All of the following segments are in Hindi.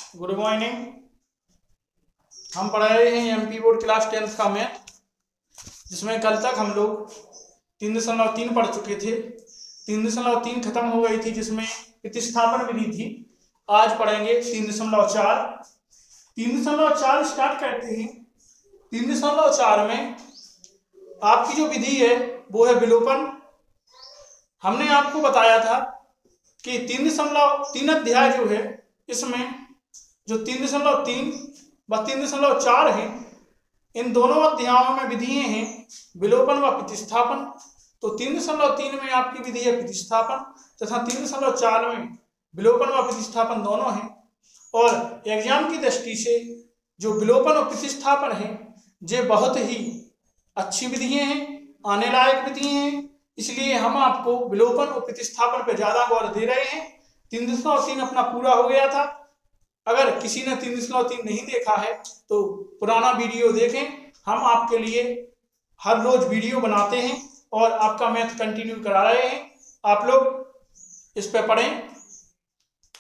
Good morning. हम पढ़ा रहे हैं एमपी बोर्ड क्लास 10th का मैथ, जिसमें कल तक हम लोग 3.3 पढ़ चुके थे। 3.3 खत्म हो गई थी, जिसमें प्रतिस्थापन विधि थी। आज पढ़ेंगे 3.4। 3.4 स्टार्ट करते हैं। 3.4 में आपकी जो विधि है वो है विलोपन। हमने आपको बताया था कि 3.3 अध्याय जो है, इसमें जो 3.3 व 3.4 है, इन दोनों अध्यायों में विधियां हैं विलोपन व प्रतिस्थापन। तो 3.3 में आपकी विधि है प्रतिस्थापन तथा 3.4 में विलोपन व प्रतिस्थापन दोनों हैं। और एग्जाम की दृष्टि से जो विलोपन और प्रतिस्थापन है, ये बहुत ही अच्छी विधियां हैं, आने लायक विधियां हैं। इसलिए हम आपको विलोपन और प्रतिस्थापन पर ज्यादा गौर दे रहे हैं। 3.3 अपना पूरा हो गया था। अगर किसी ने 3.3 नहीं देखा है तो पुराना वीडियो देखें। हम आपके लिए हर रोज वीडियो बनाते हैं और आपका मैथ कंटिन्यू करा रहे हैं। आप लोग इस पे पढ़ें।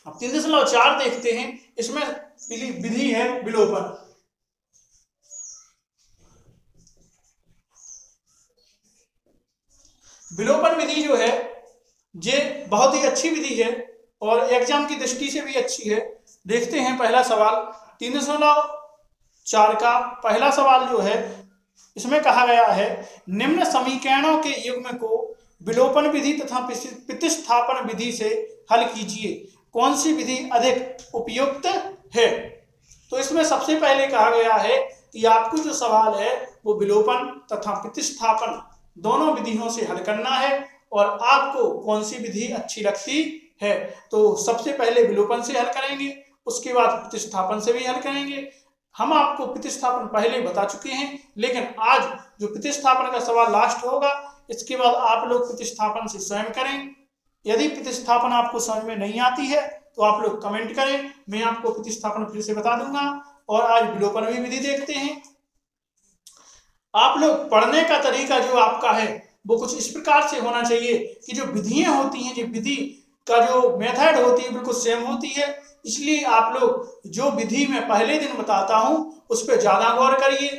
अब 3.4 देखते हैं। इसमें विधि है विलोपन। विलोपन विधि जो है ये बहुत ही अच्छी विधि है और एग्जाम की दृष्टि से भी अच्छी है। देखते हैं पहला सवाल। 3.4 का पहला सवाल जो है, इसमें कहा गया है निम्न समीकरणों के युग्म को विलोपन विधि तथा प्रतिस्थापन विधि से हल कीजिए, कौन सी विधि अधिक उपयुक्त है। तो इसमें सबसे पहले कहा गया है कि आपको जो सवाल है वो विलोपन तथा प्रतिस्थापन दोनों विधियों से हल करना है और आपको कौन सी विधि अच्छी लगती है। तो सबसे पहले विलोपन से हल करेंगे, उसके बाद प्रतिस्थापन से भी हल करेंगे। हम आपको प्रतिस्थापन पहले बता चुके हैं, लेकिन आज जो प्रतिस्थापन का सवाल लास्ट होगा, इसके बाद आप लोग प्रतिस्थापन से स्वयं करें। यदि प्रतिस्थापन आपको समझ में नहीं आती है तो आप लोग कमेंट करें, मैं आपको प्रतिस्थापन फिर से बता दूंगा। और आज विलोपन भी विधि देखते हैं। आप लोग पढ़ने का तरीका जो आपका है वो कुछ इस प्रकार से होना चाहिए कि जो विधियां होती हैं, जो विधि का जो मेथड होती है बिल्कुल सेम होती है। इसलिए आप लोग जो विधि में पहले दिन बताता हूं उस पर ज्यादा गौर करिए।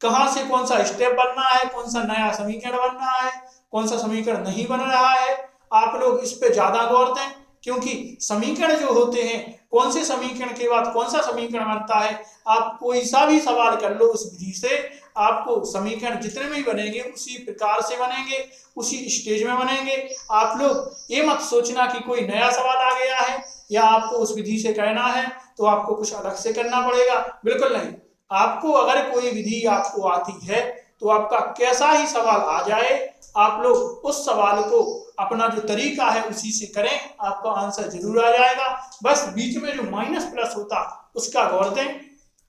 कहां से कौन सा स्टेप बनना है, कौन सा नया समीकरण बनना है, कौन सा समीकरण नहीं बन रहा है, आप लोग इस पे ज्यादा गौर दें। क्योंकि समीकरण जो होते हैं, कौन से समीकरण के बाद कौन सा समीकरण बनता है, आप कोई सा भी सवाल कर लो उस विधि से, आपको समीकरण जितने भी बनेंगे उसी प्रकार से बनेंगे, उसी स्टेज में बनेंगे। आप लोग ये मत सोचना कि कोई नया सवाल आ गया है या आपको उस विधि से करना है तो आपको कुछ अलग से करना पड़ेगा। बिल्कुल नहीं। आपको अगर कोई विधि आपको आती है तो आपका कैसा ही सवाल आ जाए, आप लोग उस सवाल को अपना जो तरीका है उसी से करें, आपका आंसर जरूर आ जाएगा। बस बीच में जो माइनस प्लस होता उसका गौर दें।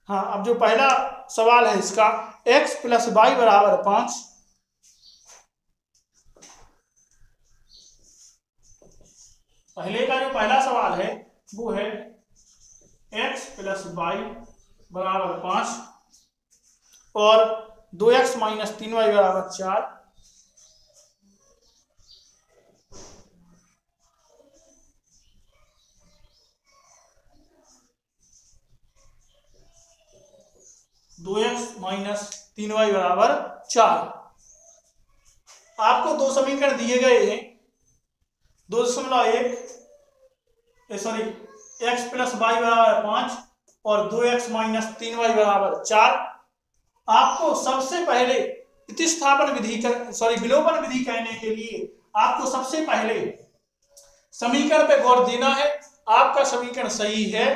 हाँ, अब जो पहला सवाल है इसका, x + y = 5। पहले का जो पहला सवाल है वो है x + y = 5 और 2x - 3y = 4। आपको दो समीकरण दिए गए हैं, 2.1 x + y = 5 और 2x - 3y = 4। आपको सबसे पहले प्रतिस्थापन विधि विलोपन विधि कहने के लिए आपको सबसे पहले समीकरण पे गौर देना है। आपका समीकरण सही है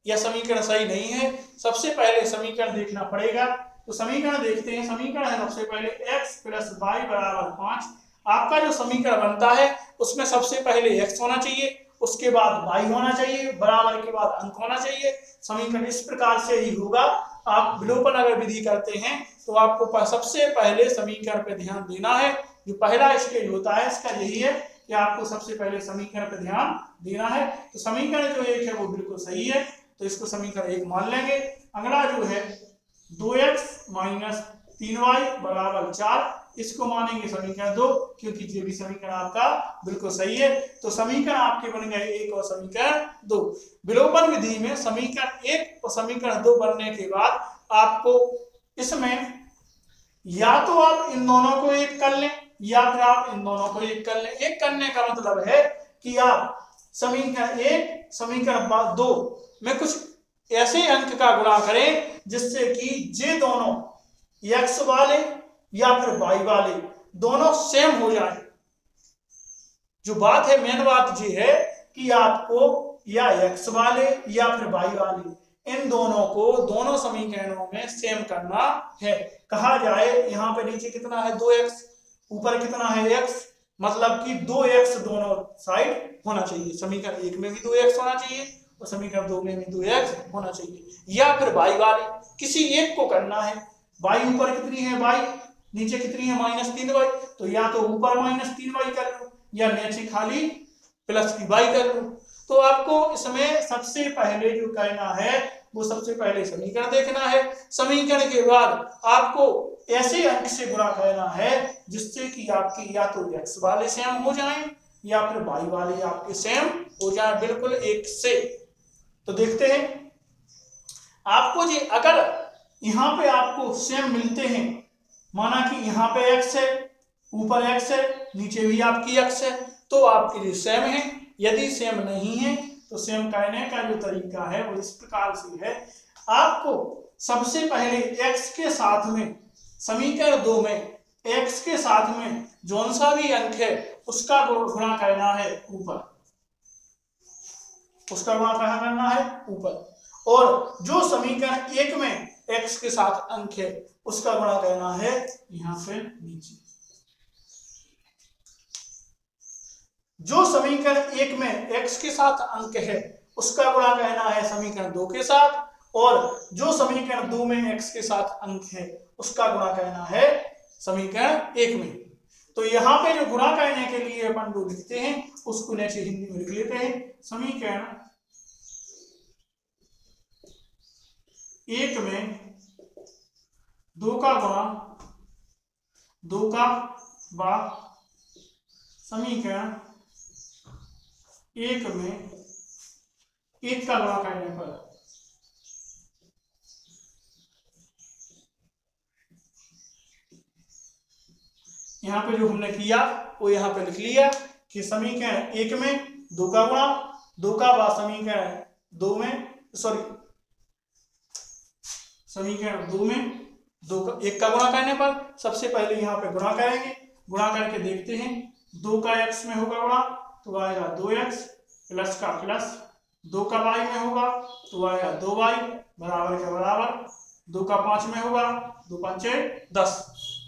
या समीकरण सही नहीं है, सबसे पहले समीकरण देखना पड़ेगा। तो समीकरण देखते हैं। समीकरण है सबसे पहले x + y = 5। आपका जो समीकरण बनता है उसमें सबसे पहले x होना चाहिए, उसके बाद y होना चाहिए, बराबर के बाद अंक होना चाहिए। समीकरण इस प्रकार से ही होगा। आप विलोपन अगर विधि करते हैं तो आपको सबसे पहले समीकरण पे ध्यान देना है। जो पहला स्टेज होता है इसका यही है कि आपको सबसे पहले समीकरण पे ध्यान देना है। तो समीकरण जो एक है वो बिल्कुल सही है, तो इसको समीकरण 1 मान लेंगे। अगला जो है 2x - 3y = 4, इसको मानेंगे समीकरण 2, क्योंकि ये भी समीकरण आपका बिल्कुल सही है। तो समीकरण आपके बन गए 1 और समीकरण 2। विलोपन विधि में समीकरण 1 और समीकरण 2 बनने के बाद आपको इसमें या तो आप इन दोनों को एक कर लें या फिर आप इन दोनों को एक कर लें। एक करने का मतलब है कि आप समीकरण 1 समीकरण 2 में कुछ ऐसे अंक का गुणा करें जिससे कि ये दोनों x वाले या फिर y वाले दोनों सेम हो जाए। जो बात है, मेन बात ये है कि आपको या x वाले या फिर y वाले इन दोनों को दोनों समीकरणों में सेम करना है। कहा जाए यहाँ पे नीचे कितना है 2x, ऊपर कितना है x, मतलब कि 2x दोनों साइड होना चाहिए। समीकरण 1 में भी 2x होना चाहिए और समीकरण 2 में भी 2x होना चाहिए। या फिर y वाले किसी एक को करना है। y ऊपर कितनी है y, नीचे कितनी है -3y, तो या तो ऊपर -3y कर लो या नीचे खाली प्लस की y कर लो। तो आपको इसमें सबसे पहले जो करना है वो सबसे पहले समीकरण देखना है। समीकरण के बाद आपको ऐसे अंक से गुणा करना है जिससे कि आपके या तो x वाले सेम हो जाएं या फिर y वाले आपके सेम हो जाएं, बिल्कुल एक से। तो देखते हैं आपको जी, अगर यहाँ पे आपको सेम मिलते हैं, माना कि यहाँ पे x है, ऊपर x है, नीचे भी आपकी x है, तो आपके लिए सेम है। यदि सेम नहीं है तो सेम करने का जो तरीका है वो इस प्रकार से है। आपको सबसे पहले x के साथ में समीकरण 2 में x के साथ में जौन सा भी अंक है उसका गुणा करना है ऊपर, उसका गुणा कहाँ करना है ऊपर, और जो समीकरण 1 में x के साथ अंक है उसका गुणा करना है यहाँ पे नीचे। जो समीकरण 1 में x के साथ अंक है उसका गुणा करना है समीकरण 2 के साथ, और जो समीकरण 2 में x के साथ अंक है उसका गुणा करना है समीकरण 1 में। तो यहाँ पे जो गुणा करने के लिए अपन जो लिखते हैं उसको नीचे हिंदी में लिख लेते हैं। समीकरण 1 में 2 का गुणा 2 का भाग, समीकरण 1 में 1 का गुणा करने पर यहाँ पे जो हमने किया वो यहाँ पे लिख लिया कि समीकरण 1 में 2 का गुणा 2 का भाग, समीकरण 2 में समीकरण 2 में 1 का गुणा करने पर सबसे पहले यहाँ पे गुणा करेंगे। गुणा करके देखते हैं 2 का x में होगा गुणा तो आएगा 2x, प्लस का प्लस 2 का y में होगा तो आएगा 2y, बराबर के बराबर 2 का 5 में होगा 2 5 10।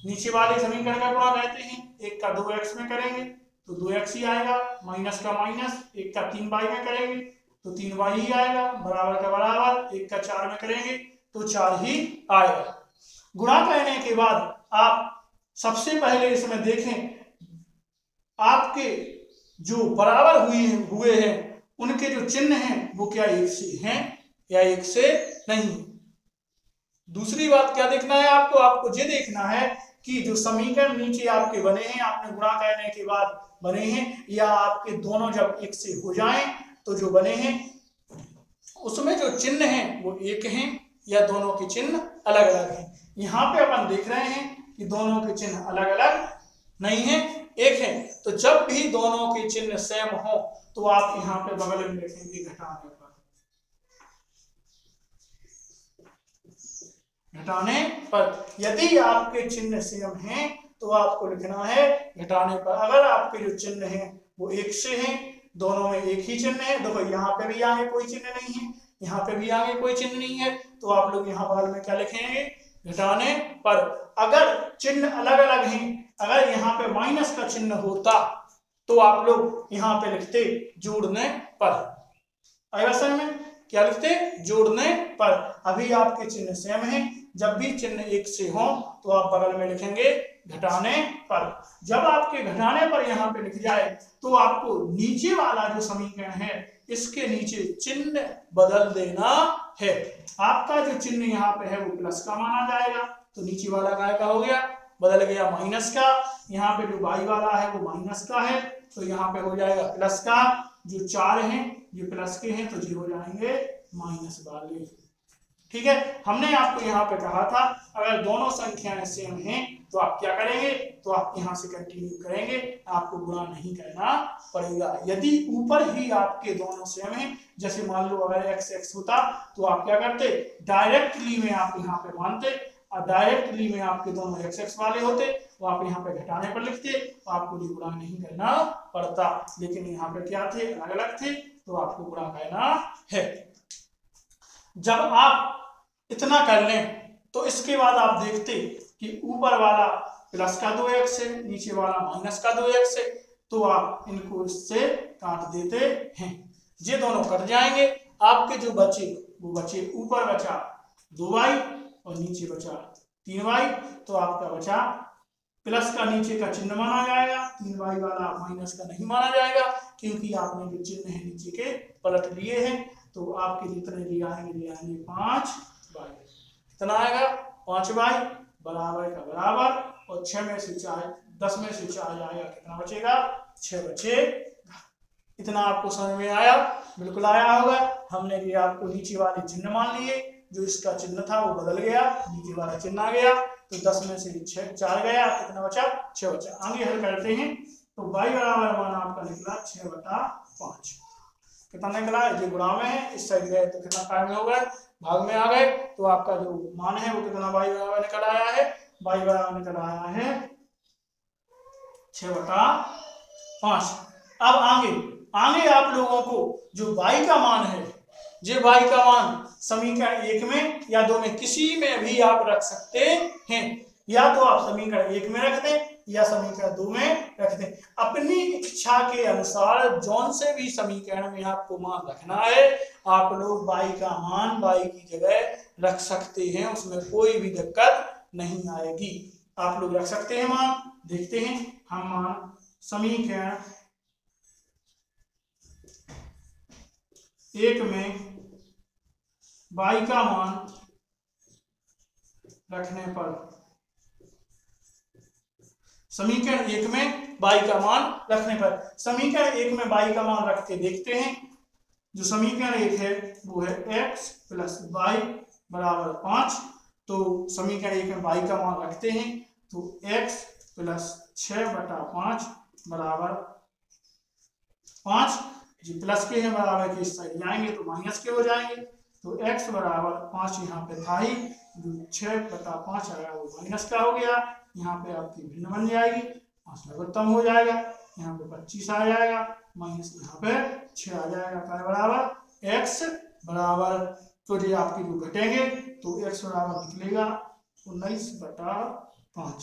नीचे वाले समीकरण का गुणा कहते हैं, 1 का 2x में करेंगे तो 2x ही आएगा, माइनस का माइनस 1 का 3y में करेंगे तो 3y ही आएगा, बराबर का बराबर 1 का 4 में करेंगे तो 4 ही आएगा। गुणा करने के बाद आप सबसे पहले इसमें देखें आपके जो बराबर हुए हैं उनके जो चिन्ह हैं वो क्या एक से हैं या एक से नहीं। दूसरी बात क्या देखना है आपको ये देखना है कि जो समीकरण नीचे आपके बने हैं, आपने गुणा करने के बाद बने हैं, या आपके दोनों जब एक से हो जाएं तो जो बने हैं उसमें जो चिन्ह हैं वो एक हैं या दोनों के चिन्ह अलग अलग हैं। यहाँ पे अपन देख रहे हैं कि दोनों के चिन्ह अलग अलग नहीं है, एक है। तो जब भी दोनों के चिन्ह सेम हो तो आप यहाँ पे बगल में लिखेंगे घटाने पर। घटाने पर यदि आपके चिन्ह सेम हैं तो आपको लिखना है घटाने पर। अगर आपके जो चिन्ह हैं वो एक से हैं, दोनों में एक ही चिन्ह है, देखो यहाँ पे भी आगे कोई चिन्ह नहीं है, यहाँ पे भी आगे कोई चिन्ह नहीं है, तो आप लोग यहाँ बगल में क्या लिखेंगे घटाने पर। अगर चिन्ह अलग अलग हैं, अगर यहाँ पे माइनस का चिन्ह होता तो आप लोग यहाँ पे लिखते जोड़ने पर। अगर में क्या लिखते जोड़ने पर। अभी आपके चिन्ह सेम हैं, जब भी चिन्ह एक से हो तो आप बगल में लिखेंगे घटाने पर। जब आपके घटाने पर यहाँ पे लिख जाए तो आपको नीचे वाला जो समीकरण है इसके नीचे चिन्ह बदल देना है। आपका जो चिन्ह यहाँ पे है वो प्लस का माना जाएगा तो नीचे वाला काय का हो गया बदल गया माइनस का, यहाँ पे जो y वाला है वो माइनस का है, तो यहाँ पे हो जाएगा प्लस का, जो 4 हैं ये प्लस के हैं तो ये हो जाएंगे माइनस वाले। ठीक है, हमने आपको यहाँ पे कहा था अगर दोनों संख्याएं सेम हैं तो आप क्या करेंगे, तो आप यहाँ से कंटिन्यू करेंगे, आपको गुणा नहीं करना पड़ेगा। यदि ऊपर ही आपके दोनों सेम हैं, जैसे मान लो अगर x x होता तो आप क्या करते, डायरेक्टली में आप यहाँ पे मानते, और डायरेक्टली में आपके दोनों x x वाले होते तो आप यहाँ पे घटाने पर लिखते, तो आपको ये गुणा नहीं करना पड़ता। लेकिन यहाँ पे क्या थे, अलग अलग थे, तो आपको गुणा करना है। जब आप इतना कर लें तो इसके बाद आप देखते कि ऊपर वाला प्लस का 2x है, नीचे वाला माइनस का 2x है, तो आप इनको इससे काट देते हैं, ये दोनों कट जाएंगे। आपके जो बचे वो बचे, ऊपर बचा 2y और नीचे बचा 3y, तो आपका बचा प्लस का नीचे का चिन्ह माना जाएगा, 3y वाला माइनस का नहीं माना जाएगा, क्योंकि आपने जो चिन्ह है नीचे के पलट लिए हैं। तो आपके जितने लिए आएंगे 5y, कितना आएगा 5y बराबर का बराबर, और 6 में से 4 10 में से 4 जाएगा, कितना बचेगा 6 बचेगा। इतना आपको समझ में आया, बिल्कुल आया होगा। हमने ये आपको नीचे वाले चिन्ह मान लिए, जो इसका चिन्ह था वो बदल गया, नीचे वाला चिन्ह आ गया, तो 10 में से 4 गया, कितना बचा 6 बचा। आगे हल करते हैं, तो y बराबर मान आपका निकला 6/5, कितना निकला है, ये गुणा में है, इस साइड गए तो कितना काय में हो गए, भाग में आ गए, तो आपका जो मान है वो कितना y बराबर निकल आया है, y बराबर निकल आया है 6/5। अब आगे आप लोगों को जो y का मान है, ये y का मान समीकरण 1 में या 2 में किसी में भी आप रख सकते हैं, या तो आप समीकरण 1 में रख दें या समीकरण 2 में रख दें, अपनी इच्छा के अनुसार जौन से भी समीकरण में आपको मान रखना है, आप लोग y का मान y की जगह रख सकते हैं, उसमें कोई भी दिक्कत नहीं आएगी। आप लोग रख सकते हैं मान। देखते हैं हम मान समीकरण 1 में y का मान रखने पर, समीकरण 1 में y का मान रखने पर, समीकरण 1 में y का मान रख के देखते हैं। जो समीकरण 1 है वो है x + y बराबर 5, तो समीकरण 1 में y का मान रखते हैं, तो x + 6/5 बराबर 5, जो प्लस के हैं बराबर के इस साइड जाएंगे तो माइनस के हो जाएंगे, तो x बराबर 5 यहाँ पे था ही, जो 6/5 आया वो माइनस का हो गया, यहाँ पे आपकी भिन्न बन जाएगी, 5 लघुत्तम हो जाएगा, यहाँ पे 25 आ जाएगा, माइनस यहाँ पे 6 आ जाएगा, का बराबर x बराबर, तो ये आपकी जो घटेंगे तो x बराबर निकलेगा 19/5,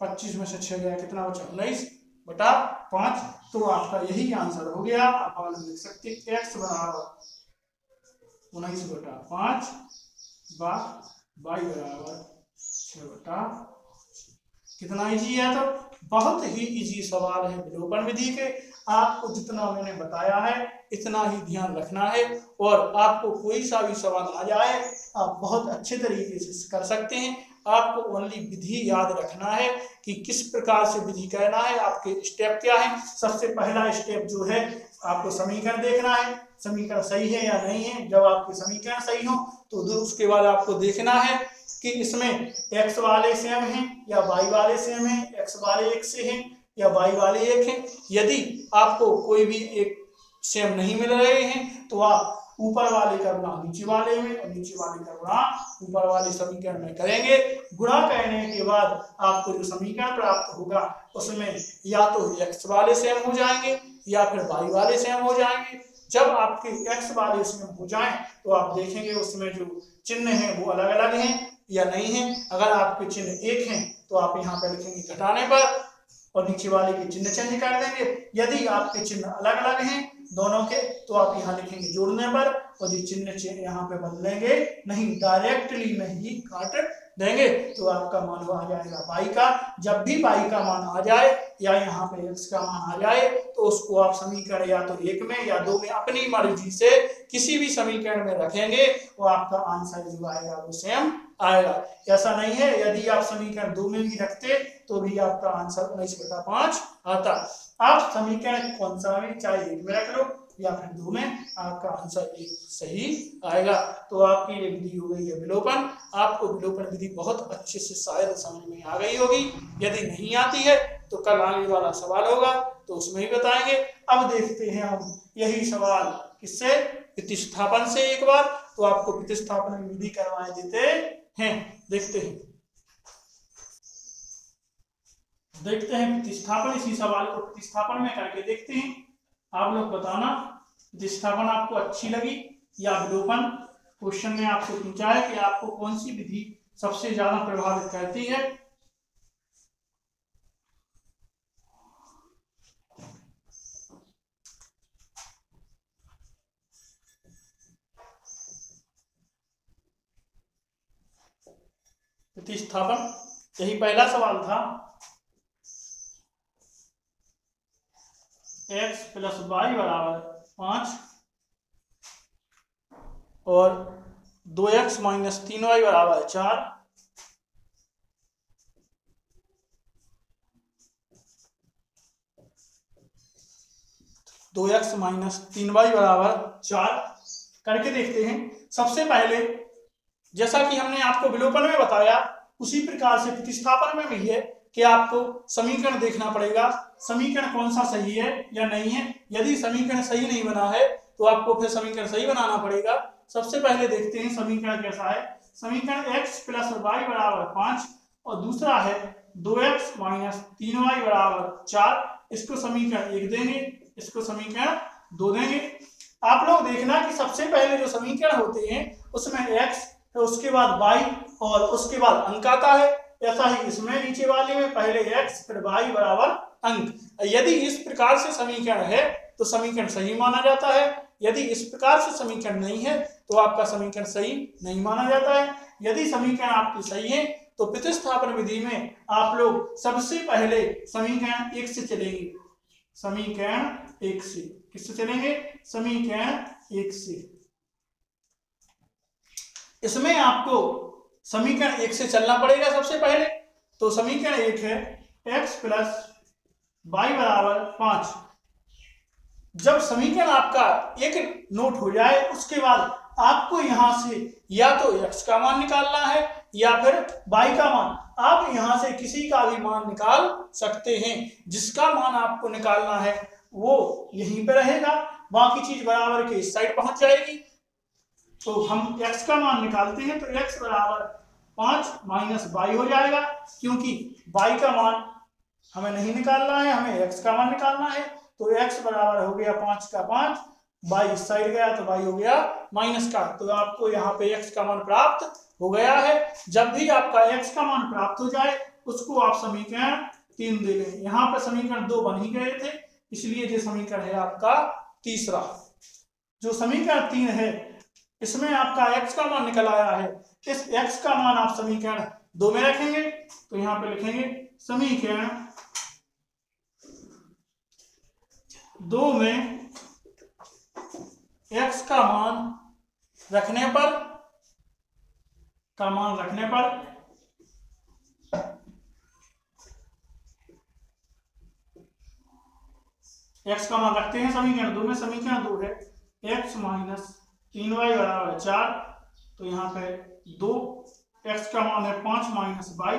25 में से 6 गया, कितना बचा 19/5, तो आपका यही आंसर हो गया। आप लिख सकते हैं x बराबर 19/5 व y बराबर 6/5। कितना इजी है, तो बहुत ही इजी सवाल है विलोपन विधि के। आपको जितना मैंने बताया है इतना ही ध्यान रखना है, और आपको कोई सा भी सवाल आ जाए आप बहुत अच्छे तरीके से कर सकते हैं। आपको ओनली विधि याद रखना है कि किस प्रकार से विधि करना है, आपके स्टेप क्या है। सबसे पहला स्टेप जो है, आपको समीकरण देखना है, समीकरण सही है या नहीं है। जब आपके समीकरण सही हो तो उसके बाद आपको देखना है कि इसमें x वाले सेम हैं या y वाले सेम हैं, x वाले 1 से हैं या y वाले 1 हैं। यदि आपको कोई भी एक सेम नहीं मिल रहे हैं तो आप ऊपर वाले का गुणा नीचे वाले में और नीचे वाले का गुणा ऊपर वाले समीकरण में करेंगे। गुणा करने के बाद आपको जो समीकरण प्राप्त होगा उसमें या तो x वाले सेम हो जाएंगे या फिर y वाले सेम हो जाएंगे। जब आपके x वाले सेम हो जाएं तो आप देखेंगे उसमें जो चिन्ह है वो अलग अलग हैं या नहीं है। अगर आपके चिन्ह एक हैं तो आप यहाँ पे लिखेंगे घटाने पर और नीचे वाले के चिन्ह चेंज कर देंगे। यदि आपके चिन्ह अलग अलग हैं दोनों के तो आप यहाँ लिखेंगे जोड़ने पर, और ये चिन्ह यहाँ पे बदलेंगे नहीं, डायरेक्टली में ही काट देंगे तो आपका मान आ जाएगा y का। जब भी y का मान आ जाए या यहाँ पे x का मान आ जाए तो उसको आप समीकरण या तो 1 में या 2 में अपनी मर्जी से किसी भी समीकरण में रखेंगे, वो आपका आंसर जो आएगा वो सेम आएगा। ऐसा नहीं है, यदि आप समीकरण 2 में भी रखते तो भी आपका आंसर 19/5 आता। आप समीकरण कौन सा भी चाहे 1 में रख लो या फिर 2 में, आपका आंसर 1 सही आएगा। तो आपकी ये विधि हो गई है विलोपन। आपको विलोपन विधि बहुत अच्छे से शायद समझ में आ गई होगी। यदि नहीं आती है तो कल आगे वाला सवाल होगा तो उसमें ही बताएंगे। अब देखते हैं हम यही सवाल किससे, प्रतिस्थापन से एक बार। तो आपको प्रतिस्थापन विधि करवाए देते हैं। देखते हैं प्रतिस्थापन, इसी सवाल को प्रतिस्थापन में करके देखते हैं। आप लोग बताना प्रतिस्थापन आपको अच्छी लगी या विलोपन। क्वेश्चन में आपसे पूछा है कि आपको कौन सी विधि सबसे ज्यादा प्रभावित करती है। प्रतिस्थापन, यही पहला सवाल था। x + y = 5 और 2x - 3y = 4। दो एक्स माइनस 3y = 4 करके देखते हैं। सबसे पहले जैसा कि हमने आपको विलोपन में बताया उसी प्रकार से प्रतिस्थापन में भी है कि आपको समीकरण देखना पड़ेगा, समीकरण कौन सा सही है या नहीं है। यदि समीकरण सही नहीं बना है तो आपको फिर समीकरण सही बनाना पड़ेगा। सबसे पहले देखते हैं समीकरण कैसा है। समीकरण x + y = 5 और दूसरा है 2x - 3y = 4। इसको समीकरण 1 देंगे, इसको समीकरण 2 देंगे। आप लोग देखना कि सबसे पहले जो समीकरण होते हैं उसमें x, तो उसके बाद y और उसके बाद अंक आता है। ऐसा ही इसमें नीचे वाले में पहले x फिर y बराबर अंक। यदि इस प्रकार से समीकरण है तो समीकरण सही माना जाता है। यदि इस प्रकार से समीकरण नहीं है तो आपका समीकरण सही नहीं माना जाता है। यदि समीकरण आपकी सही है तो प्रतिस्थापन विधि में आप लोग सबसे पहले समीकरण 1 से चलेंगे। समीकरण 1 से किससे चलेंगे? समीकरण 1 से। इसमें आपको समीकरण 1 से चलना पड़ेगा सबसे पहले। तो समीकरण 1 है x + y = 5। जब समीकरण आपका एक नोट हो जाए उसके बाद आपको यहां से या तो x का मान निकालना है या फिर y का मान। आप यहां से किसी का भी मान निकाल सकते हैं। जिसका मान आपको निकालना है वो यहीं पे रहेगा, बाकी चीज बराबर के इस साइड पहुंच जाएगी। तो हम x का मान निकालते हैं तो x = 5 माइनस y हो जाएगा, क्योंकि y का मान हमें नहीं निकालना है, हमें x का मान निकालना है। तो x बराबर हो गया 5 का 5, y इस साइड गया तो y हो गया माइनस का। तो आपको यहाँ पे x का मान प्राप्त हो गया है। जब भी आपका x का मान प्राप्त हो जाए उसको आप समीकरण 3 दे लें। यहाँ पे समीकरण 2 बन ही गए थे, इसलिए ये समीकरण है आपका तीसरा। जो समीकरण 3 है इसमें आपका x का मान निकल आया है। इस x का मान आप समीकरण 2 में रखेंगे। तो यहाँ पे लिखेंगे समीकरण 2 में x का मान रखने पर x का मान रखते हैं समीकरण 2 में। समीकरण 2 है x - 3y = 4। तो यहाँ पे 2 x का मान है 5 minus y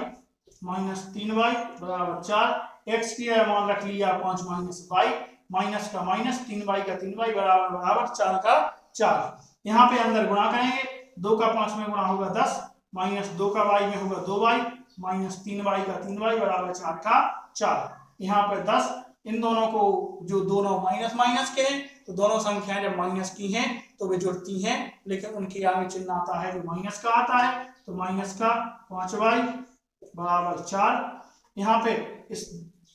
minus 3y = 4। x की मान रख लिया 5 माइनस y माइनस का माइनस 3y का 3y बराबर 4 का 4। यहाँ पे अंदर गुणा करेंगे, 2 का 5 में गुणा होगा 10 माइनस 2 का y में होगा 2y माइनस 3y का 3y बराबर 4 का 4। यहाँ पे 10, इन दोनों को जो दोनों माइनस माइनस के हैं तो दोनों संख्याएं जब माइनस की हैं तो वे जुड़ती हैं, लेकिन उनके आगे चिन्ह आता है जो माइनस का आता है। तो माइनस का 5y बराबर 4। यहाँ पे इस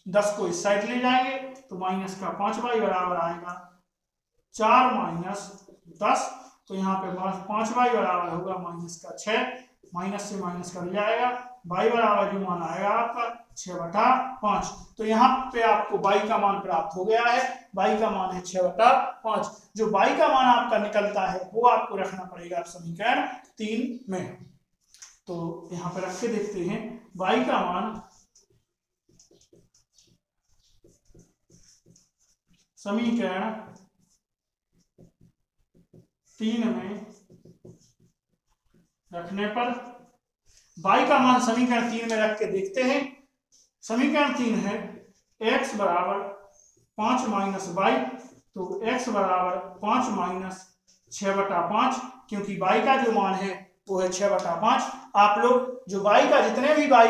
10 को इस साइड ले जाएंगे तो माइनस का 5y बराबर आएगा 4 माइनस 10। तो यहाँ पे 5y बराबर होगा माइनस का 6, माइनस से माइनस कर जाएगा, y बराबर जो मान आएगा आपका 6/5। तो यहाँ पे आपको y का मान प्राप्त हो गया है। y का मान है 6/5। जो y का मान आपका निकलता है वो आपको रखना पड़ेगा समीकरण 3 में। तो यहाँ पे रख के देखते हैं। y का मान समीकरण 3 में रखने पर, y का मान समीकरण 3 में रख के देखते हैं। समीकरण 3 है x बराबर 5 माइनस y, तो x बराबर 5 माइनस 6/5, क्योंकि y का जो मान है वो है 6/5। आप लोग जो y का जितने भी y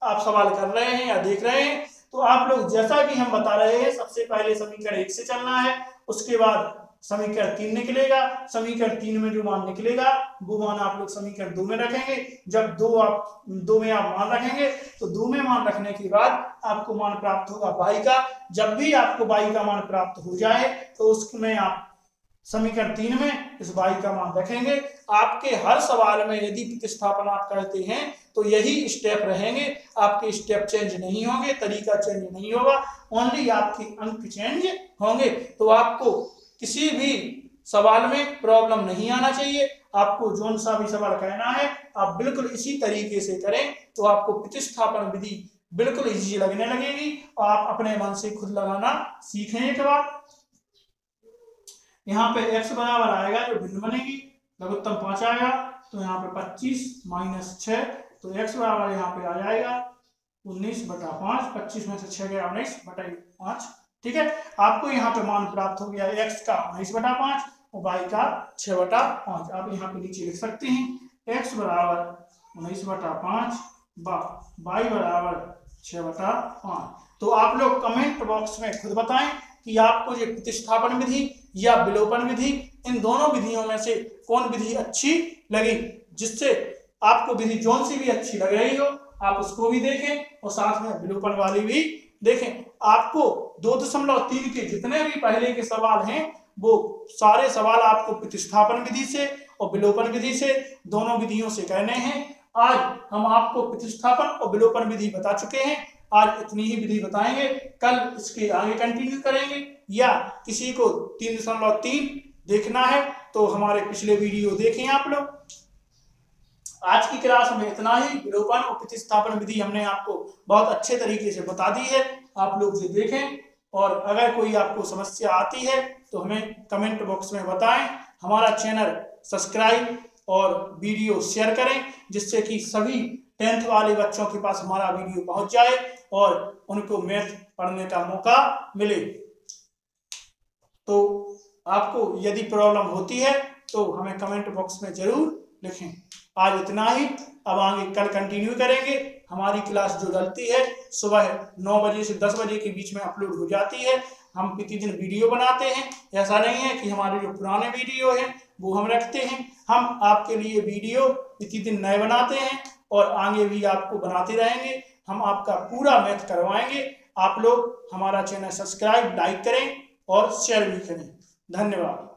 आप सवाल कर रहे हैं या देख रहे हैं, तो आप लोग जैसा कि हम बता रहे हैं, सबसे पहले समीकरण 1 से चलना है, उसके बाद समीकरण 3 निकलेगा। समीकरण 3 में जो मान निकलेगा वो मान आप लोग समीकरण 2 में रखेंगे। जब दो में आप मान रखेंगे तो 2 में मान रखने के बाद आपको मान प्राप्त होगा y का। जब भी आपको y का मान प्राप्त हो जाए तो उसमें आप समीकरण 3 में इस y का मान रखेंगे। आपके हर सवाल में यदि प्रतिस्थापन आप करते हैं तो यही स्टेप रहेंगे, आपके स्टेप चेंज नहीं होंगे, तरीका चेंज नहीं होगा, ओनली आपके अंक चेंज होंगे। तो आपको किसी भी सवाल में प्रॉब्लम नहीं आना चाहिए। आपको जोन सा भी सवाल कहना है आप बिल्कुल इसी तरीके से करें, तो आपको प्रतिस्थापन विधि बिल्कुल इजी लगने लगेगी और आप अपने मन से खुद लगाना सीखें। एक बार यहाँ पे x बराबर आएगा, जो भिन्न बनेगी लघुत्तम 5 आएगा, तो यहाँ पे 25 माइनस 6, तो x बराबर यहाँ पे आ जाएगा 19/5। 25 में से 6 गया 19/5। ठीक है, आपको यहाँ पे मान प्राप्त हो गया x का 19/5 और y का 6/5। आप यहाँ पे नीचे लिख सकते हैं x बराबर 19/5 y बराबर 6/5। तो आप लोग कमेंट बॉक्स में खुद बताएं कि आपको ये प्रतिस्थापन विधि या विलोपन विधि, इन दोनों विधियों में से कौन विधि अच्छी लगी। जिससे आपको विधि जोन सी भी अच्छी लग रही हो आप उसको भी देखें और साथ में विलोपन वाली भी देखें। आपको 2.3 के जितने भी पहले के सवाल हैं वो सारे सवाल आपको प्रतिस्थापन विधि से और विलोपन विधि से, दोनों विधियों से करने हैं। आज हम आपको प्रतिस्थापन और विलोपन विधि बता चुके हैं, आज इतनी ही विधि बताएंगे, कल इसके आगे कंटिन्यू करेंगे। या किसी को 3.3 देखना है तो हमारे पिछले वीडियो देखें आप लोग। आज की क्लास में इतना ही। विलोपन और प्रतिस्थापन विधि हमने आपको बहुत अच्छे तरीके से बता दी है, आप लोग उसे देखें। और अगर कोई आपको समस्या आती है तो हमें कमेंट बॉक्स में बताएं। हमारा चैनल सब्सक्राइब और वीडियो शेयर करें, जिससे कि सभी 10th वाले बच्चों के पास हमारा वीडियो पहुंच जाए और उनको मैथ पढ़ने का मौका मिले। तो आपको यदि प्रॉब्लम होती है तो हमें कमेंट बॉक्स में जरूर लिखें। आज इतना ही, अब आगे कल कंटिन्यू करेंगे। हमारी क्लास जो डलती है सुबह 9 बजे से 10 बजे के बीच में अपलोड हो जाती है। हम प्रतिदिन वीडियो बनाते हैं, ऐसा नहीं है कि हमारे जो पुराने वीडियो हैं वो हम रखते हैं। हम आपके लिए वीडियो प्रतिदिन नए बनाते हैं और आगे भी आपको बनाते रहेंगे। हम आपका पूरा मैथ करवाएंगे। आप लोग हमारा चैनल सब्सक्राइब, लाइक करें और शेयर भी करें। धन्यवाद।